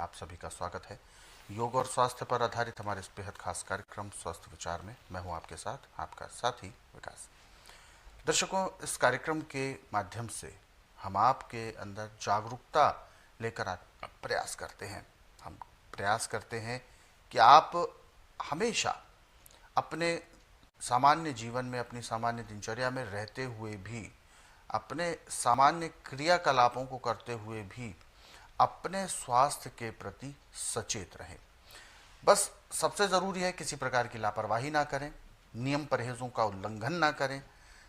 आप सभी का स्वागत है योग और स्वास्थ्य पर आधारित हमारे इस बेहद खास कार्यक्रम स्वस्थ विचार में। मैं हूं आपके साथ आपका साथी विकास। दर्शकों, इस कार्यक्रम के माध्यम से हम आपके अंदर जागरूकता लेकर प्रयास करते हैं। हम प्रयास करते हैं कि आप हमेशा अपने सामान्य जीवन में, अपनी सामान्य दिनचर्या में रहते हुए भी, अपने सामान्य क्रियाकलापों को करते हुए भी अपने स्वास्थ्य के प्रति सचेत रहें। बस सबसे ज़रूरी है किसी प्रकार की लापरवाही ना करें, नियम परहेजों का उल्लंघन ना करें,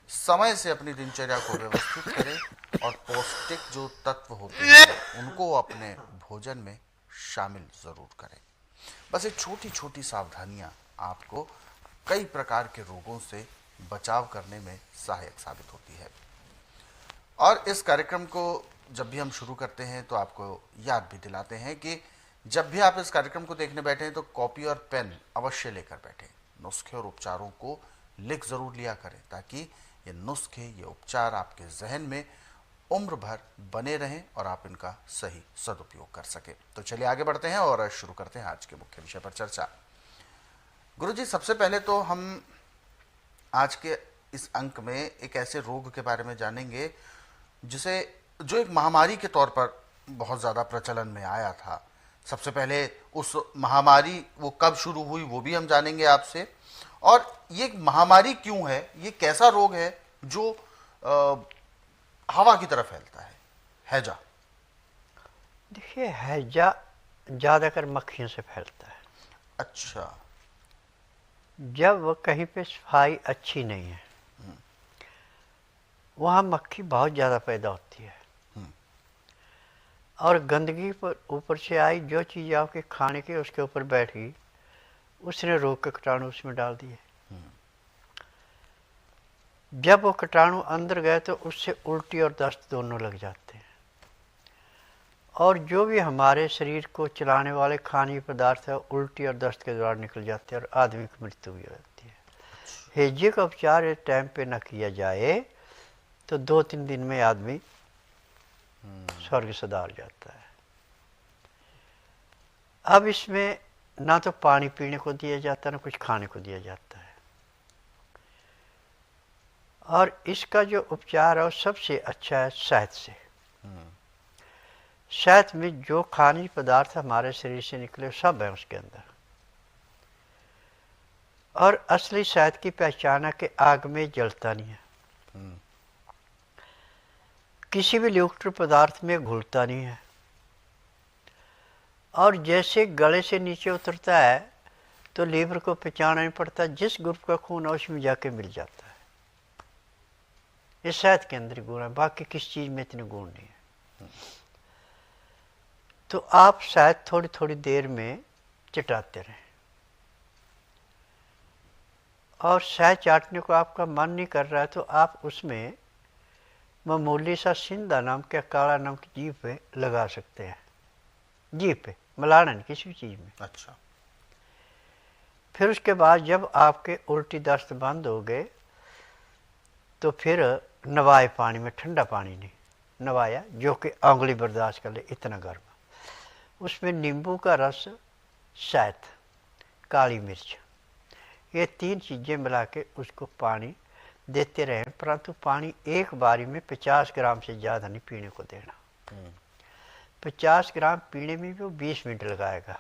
समय से अपनी दिनचर्या को व्यवस्थित करें और पौष्टिक जो तत्व होते हैं उनको अपने भोजन में शामिल ज़रूर करें। बस ये छोटी छोटी सावधानियां आपको कई प्रकार के रोगों से बचाव करने में सहायक साबित होती है। और इस कार्यक्रम को जब भी हम शुरू करते हैं तो आपको याद भी दिलाते हैं कि जब भी आप इस कार्यक्रम को देखने बैठे हैं तो कॉपी और पेन अवश्य लेकर बैठें। नुस्खे और उपचारों को लिख ज़रूर लिया करें ताकि ये नुस्खे, ये उपचार आपके जहन में उम्र भर बने रहें और आप इनका सही सदुपयोग कर सकें। तो चलिए आगे बढ़ते हैं और शुरू करते हैं आज के मुख्य विषय पर चर्चा। गुरुजी, सबसे पहले तो हम आज के इस अंक में एक ऐसे रोग के बारे में जानेंगे जो एक महामारी के तौर पर बहुत ज़्यादा प्रचलन में आया था। सबसे पहले उस महामारी वो कब शुरू हुई वो भी हम जानेंगे आपसे, और ये महामारी क्यों है, ये कैसा रोग है जो हवा की तरह फैलता है, हैजा। देखिए, हैजा ज़्यादातर मक्खियों से फैलता है। अच्छा। जब कहीं पे सफाई अच्छी नहीं है वहाँ मक्खी बहुत ज़्यादा पैदा होती है, और गंदगी पर ऊपर से आई, जो चीज़ आपके खाने की उसके ऊपर बैठ गई, उसने रोग के कीटाणु उसमें डाल दिए। जब वो कीटाणु अंदर गए तो उससे उल्टी और दस्त दोनों लग जाते हैं, और जो भी हमारे शरीर को चलाने वाले खाने पदार्थ है उल्टी और दस्त के द्वारा निकल जाते हैं और आदमी की मृत्यु भी हो जाती है। हैजे का उपचार एक टाइम पे न किया जाए तो 2-3 दिन में आदमी स्वर्ग सदार जाता है। अब इसमें ना तो पानी पीने को दिया जाता है, ना कुछ खाने को दिया जाता है, और इसका जो उपचार है वो सबसे अच्छा है शहद से। शहद में जो खाने पदार्थ हमारे शरीर से निकले सब है उसके अंदर, और असली शहद की पहचान है कि आग में जलता नहीं है, किसी भी लिक्विड पदार्थ में घुलता नहीं है, और जैसे गले से नीचे उतरता है तो लीवर को पहचानना नहीं पड़ता, जिस ग्रुप का खून है उसमें जाके मिल जाता है। ये शहद के अंदर गुण है, बाकी किस चीज़ में इतने गुण नहीं है। तो आप शहद थोड़ी थोड़ी देर में चटाते रहें, और शहद चाटने को आपका मन नहीं कर रहा है तो आप उसमें मामूली सा सिंधा नमक या काला नमक जीभ पे लगा सकते हैं, जीभ पे मलाना नहीं किसी भी चीज़ में। अच्छा। फिर उसके बाद जब आपके उल्टी दस्त बंद हो गए तो फिर नवाए पानी में, ठंडा पानी नहीं, नवाया जो कि उंगली बर्दाश्त कर ले इतना गर्म, उसमें नींबू का रस, शहद, काली मिर्च, ये 3 चीज़ें मिला के उसको पानी देते रहें, परंतु पानी एक बारी में 50 ग्राम से ज़्यादा नहीं पीने को देना। 50 ग्राम पीने में भी वो 20 मिनट लगाएगा,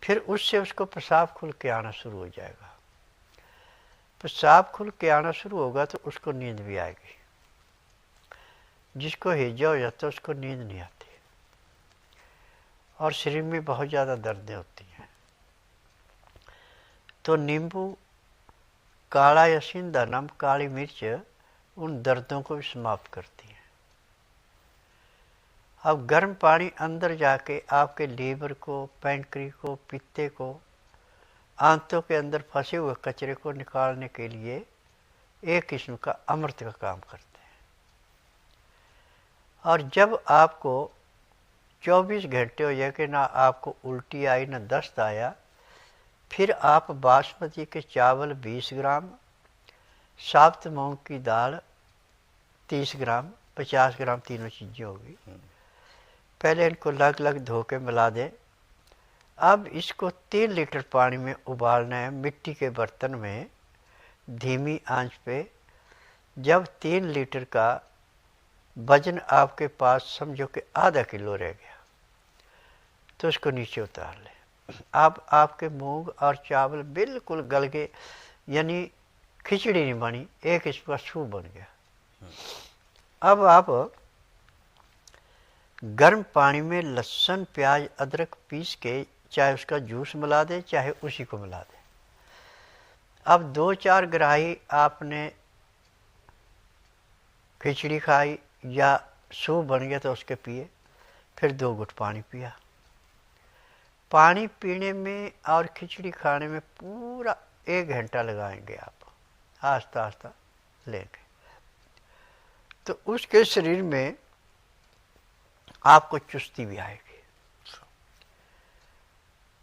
फिर उससे उसको पेशाब खुल के आना शुरू हो जाएगा। पेशाब खुल के आना शुरू होगा तो उसको नींद भी आएगी। जिसको हैजा हो जाता है उसको नींद नहीं आती, और शरीर में बहुत ज़्यादा दर्दें होती हैं। तो नींबू, काला या सिंधा नमक, काली मिर्च उन दर्दों को भी समाप्त करती है। अब गर्म पानी अंदर जाके आपके लीवर को, पैंक्री को, पित्ते को, आंतों के अंदर फंसे हुए कचरे को निकालने के लिए एक किस्म का अमृत का काम करते हैं। और जब आपको 24 घंटे हो जाए कि ना आपको उल्टी आई ना दस्त आया, फिर आप बासमती के चावल 20 ग्राम, साब्त मूंग की दाल 30 ग्राम, 50 ग्राम, तीनों चीज़ें होगी, पहले इनको अलग अलग धो के मिला दें। अब इसको 3 लीटर पानी में उबालना है मिट्टी के बर्तन में, धीमी आंच पे। जब 3 लीटर का वजन आपके पास समझो कि आधा किलो रह गया तो उसको नीचे उतार लें। अब आपके मूंग और चावल बिल्कुल गल गए, यानी खिचड़ी नहीं बनी, एक इसका सूप बन गया। अब आप गर्म पानी में लहसुन प्याज अदरक पीस के चाहे उसका जूस मिला दें चाहे उसी को मिला दें। अब 2-4 ग्राही आपने खिचड़ी खाई या सूप बन गया तो उसके पिए, फिर 2 घुट पानी पिया। पानी पीने में और खिचड़ी खाने में पूरा 1 घंटा लगाएंगे आप, आस्ता आस्ता लेंगे तो उसके शरीर में आपको चुस्ती भी आएगी।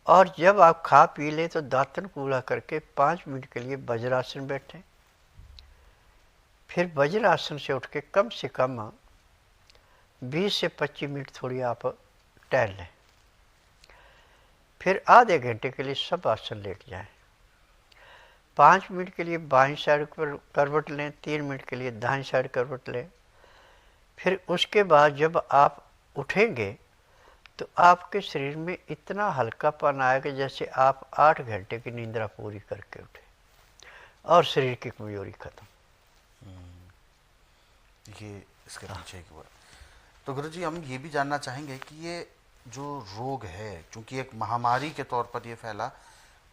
और जब आप खा पी लें तो दांतन कूड़ा करके 5 मिनट के लिए वज्रासन बैठें। फिर वज्रासन से उठ के कम से कम 20 से 25 मिनट थोड़ी आप टहल लें। फिर आधे घंटे के लिए सब आसन लेट जाएं। 5 मिनट के लिए बाईं साइड पर करवट लें, 3 मिनट के लिए दाईं साइड करवट लें। फिर उसके बाद जब आप उठेंगे तो आपके शरीर में इतना हल्कापन आएगा जैसे आप 8 घंटे की निंद्रा पूरी करके उठे और शरीर की कमजोरी खत्म। ये इसके पीछे की बात। तो गुरुजी हम ये भी जानना चाहेंगे कि ये जो रोग है, क्योंकि एक महामारी के तौर पर ये फैला,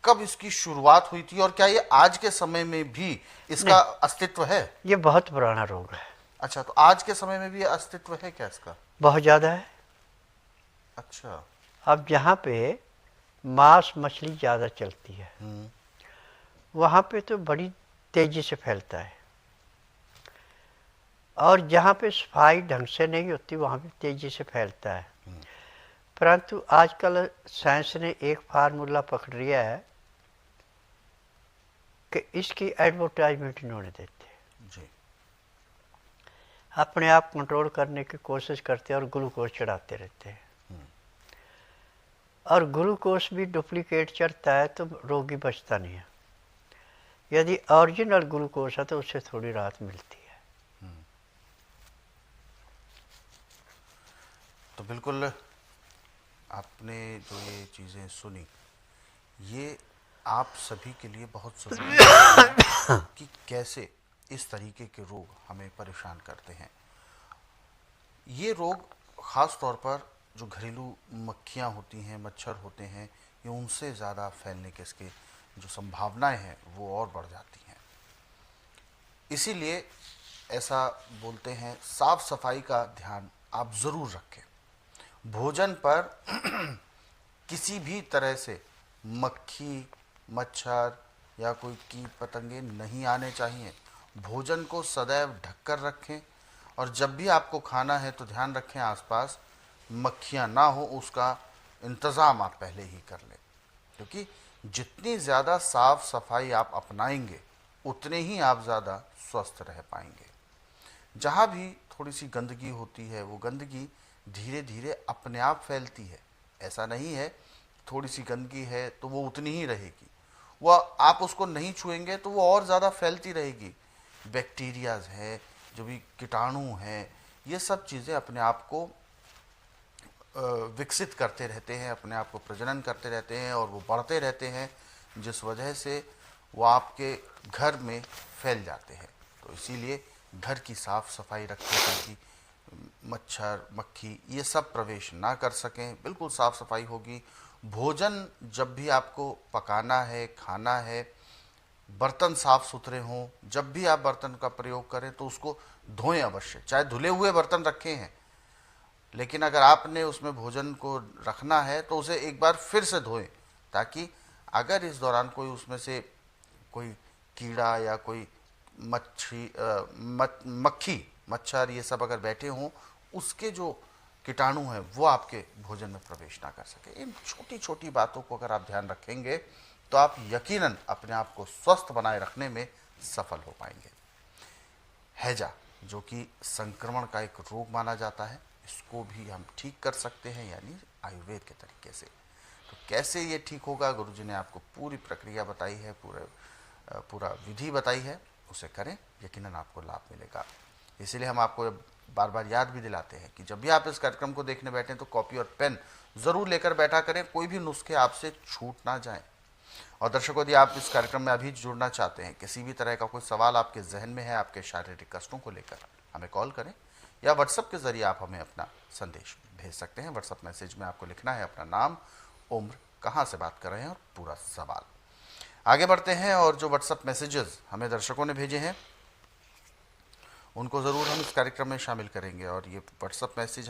कब इसकी शुरुआत हुई थी और क्या ये आज के समय में भी इसका अस्तित्व है? ये बहुत पुराना रोग है। अच्छा, तो आज के समय में भी अस्तित्व है क्या इसका? बहुत ज़्यादा है। अच्छा। अब जहाँ पे मांस मछली ज़्यादा चलती है वहाँ पे तो बड़ी तेजी से फैलता है, और जहाँ पे सफाई ढंग से नहीं होती वहाँ पे तेजी से फैलता है। परंतु आजकल साइंस ने एक फार्मूला पकड़ लिया है कि इसकी एडवर्टाइजमेंट इन्होंने देते जी। अपने आप कंट्रोल करने की कोशिश करते हैं और ग्लूकोज चढ़ाते रहते हैं। और ग्लूकोज भी डुप्लीकेट चढ़ता है तो रोगी बचता नहीं है। यदि ओरिजिनल ग्लूकोज है तो उससे थोड़ी राहत मिलती है। तो बिल्कुल आपने जो ये चीज़ें सुनी, ये आप सभी के लिए बहुत ज़रूरी है कि कैसे इस तरीके के रोग हमें परेशान करते हैं। ये रोग ख़ास तौर पर जो घरेलू मक्खियाँ होती हैं, मच्छर होते हैं, ये उनसे ज़्यादा फैलने के इसके जो संभावनाएं हैं वो और बढ़ जाती हैं। इसीलिए ऐसा बोलते हैं, साफ सफाई का ध्यान आप ज़रूर रखें। भोजन पर किसी भी तरह से मक्खी, मच्छर या कोई कीट पतंगे नहीं आने चाहिए। भोजन को सदैव ढककर रखें और जब भी आपको खाना है तो ध्यान रखें आसपास मक्खियाँ ना हो, उसका इंतज़ाम आप पहले ही कर लें। क्योंकि जितनी ज़्यादा साफ सफाई आप अपनाएंगे उतने ही आप ज़्यादा स्वस्थ रह पाएंगे। जहाँ भी थोड़ी सी गंदगी होती है वो गंदगी धीरे धीरे अपने आप फैलती है। ऐसा नहीं है थोड़ी सी गंदगी है तो वो उतनी ही रहेगी, वो आप उसको नहीं छुएंगे तो वो और ज़्यादा फैलती रहेगी। बैक्टीरियाज है, जो भी कीटाणु हैं, ये सब चीज़ें अपने आप को विकसित करते रहते हैं, अपने आप को प्रजनन करते रहते हैं और वो बढ़ते रहते हैं, जिस वजह से वो आपके घर में फैल जाते हैं। तो इसीलिए घर की साफ़ सफाई रखें ताकि मच्छर, मक्खी ये सब प्रवेश ना कर सकें। बिल्कुल साफ़ सफाई होगी। भोजन जब भी आपको पकाना है, खाना है, बर्तन साफ़ सुथरे हों। जब भी आप बर्तन का प्रयोग करें तो उसको धोएं अवश्य। चाहे धुले हुए बर्तन रखे हैं, लेकिन अगर आपने उसमें भोजन को रखना है तो उसे एक बार फिर से धोएं, ताकि अगर इस दौरान कोई उसमें से कोई कीड़ा या कोई मक्खी, मच्छर ये सब अगर बैठे हों, उसके जो कीटाणु हैं वो आपके भोजन में प्रवेश ना कर सके। इन छोटी छोटी बातों को अगर आप ध्यान रखेंगे तो आप यकीनन अपने आप को स्वस्थ बनाए रखने में सफल हो पाएंगे। हैजा, जो कि संक्रमण का एक रोग माना जाता है, इसको भी हम ठीक कर सकते हैं, यानी आयुर्वेद के तरीके से। तो कैसे ये ठीक होगा, गुरुजी ने आपको पूरी प्रक्रिया बताई है, पूरा विधि बताई है, उसे करें, यकीनन आपको लाभ मिलेगा। इसीलिए हम आपको बार बार याद भी दिलाते हैं कि जब भी आप इस कार्यक्रम को देखने बैठें तो कॉपी और पेन ज़रूर लेकर बैठा करें, कोई भी नुस्खे आपसे छूट ना जाएं। और दर्शकों, यदि आप इस कार्यक्रम में अभी जुड़ना चाहते हैं, किसी भी तरह का कोई सवाल आपके जहन में है आपके शारीरिक कष्टों को लेकर, हमें कॉल करें या व्हाट्सएप के जरिए आप हमें अपना संदेश भेज सकते हैं। व्हाट्सएप मैसेज में आपको लिखना है अपना नाम, उम्र, कहाँ से बात कर रहे हैं और पूरा सवाल। आगे बढ़ते हैं और जो व्हाट्सएप मैसेजेस हमें दर्शकों ने भेजे हैं उनको ज़रूर हम इस कार्यक्रम में शामिल करेंगे। और ये व्हाट्सएप मैसेज